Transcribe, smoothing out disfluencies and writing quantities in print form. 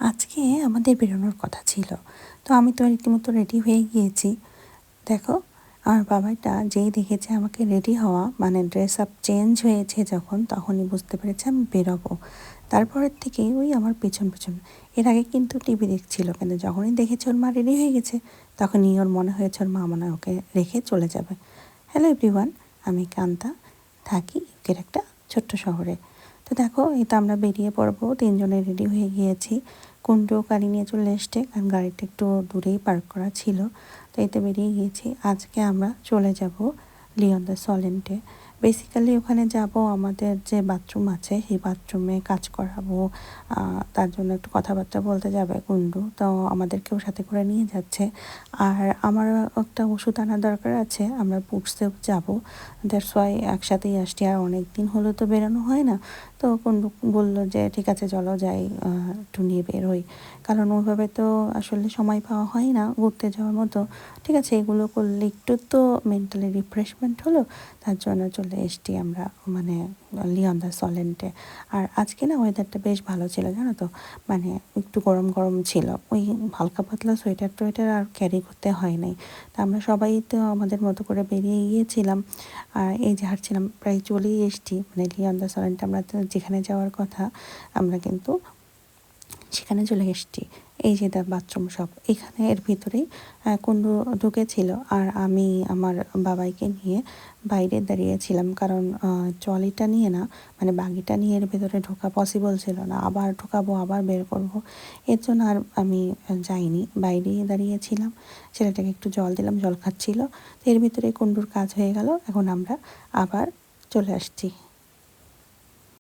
আজকে আমাদের বেরোনোর কথা ছিল, তো আমি তো রীতিমতো রেডি হয়ে গিয়েছি। দেখো, আমার বাবাটা যেই দেখেছে আমাকে রেডি হওয়া, মানে ড্রেস আপ চেঞ্জ হয়েছে যখন, তখনই বুঝতে পেরেছে আমি বেরোবো। তারপরের থেকে ওই আমার পেছন পেছন। এর আগে কিন্তু টিভি দেখছিল, কিন্তু যখনই দেখেছে ওর মা রেডি হয়ে গেছে, তখনই ওর মনে হয়েছে ওর মা মনে হয় ওকে রেখে চলে যাবে। হ্যালো এভরিওয়ান, আমি কান্তা, থাকি ইউকের একটা ছোট্ট শহরে। তো দেখো, এই তো আমরা বেরিয়ে পড়বো, তিনজনে রেডি হয়ে গিয়েছি। কুণ্ডু গাড়ি নিয়ে চলে এসছে, কারণ গাড়িটা একটু দূরেই পার্ক করা ছিল। তো এতে বেরিয়ে গিয়েছি। আজকে আমরা চলে যাব লিওন দ্য সলেন্টে। বেসিক্যালি ওখানে যাব, আমাদের যে বাথরুম আছে সেই বাথরুমে কাজ করাবো। তার জন্য একটু কথাবার্তা বলতে যাবে কুণ্ডু, তো আমাদেরকেও সাথে করে নিয়ে যাচ্ছে। আর আমার একটা ওষুধ আনার দরকার আছে, আমরা বুটসেও যাব। দ্যাটস ওয়াই একসাথেই আসছি, আর অনেক দিন হলো তো বেরোনো হয় না। তো কুণ্ডু বললো যে ঠিক আছে চলো যাই, একটু নিয়ে বের হই, কারণ ওইভাবে তো আসলে সময় পাওয়া হয় না ঘুরতে যাওয়ার মতো। ঠিক আছে, এগুলো করলে একটু তো মেন্টালি রিফ্রেশমেন্ট হলো, তার জন্য চলে এসছি আমরা, মানে লিওন দ্য সলেন্টে। আর আজকে না ওয়েদারটা বেশ ভালো ছিল, জানো তো, মানে একটু গরম গরম ছিল। ওই হালকা পাতলা সোয়েটার টোয়েটার আর ক্যারি করতে হয় নাই। তা আমরা সবাই তো আমাদের মতো করে বেরিয়ে গিয়েছিলাম। আর এই যে হাঁটছিলাম, প্রায় চলেই এসছি, মানে লিওন দ্য সলেন্টে আমরা তো যেখানে যাওয়ার কথা, আমরা কিন্তু সেখানে চলে এসেছি। এই যে তার বাথরুম সব এখানে, এর ভিতরেই কুণ্ডু ঢুকেছিল, আর আমি আমার বাবাইকে নিয়ে বাইরে দাঁড়িয়েছিলাম, কারণ ট্রলিটা নিয়ে না, মানে বাগিটা নিয়ে এর ভেতরে ঢোকা পসিবল ছিল না, আবার ঢোকাবো আবার বের করব, এর জন্য আর আমি যাইনি, বাইরেই দাঁড়িয়েছিলাম। ছেলেটাকে একটু জল দিলাম, জল খাচ্ছিল। তো এর ভিতরে কুণ্ডুর কাজ হয়ে গেল, এখন আমরা আবার চলে আসছি।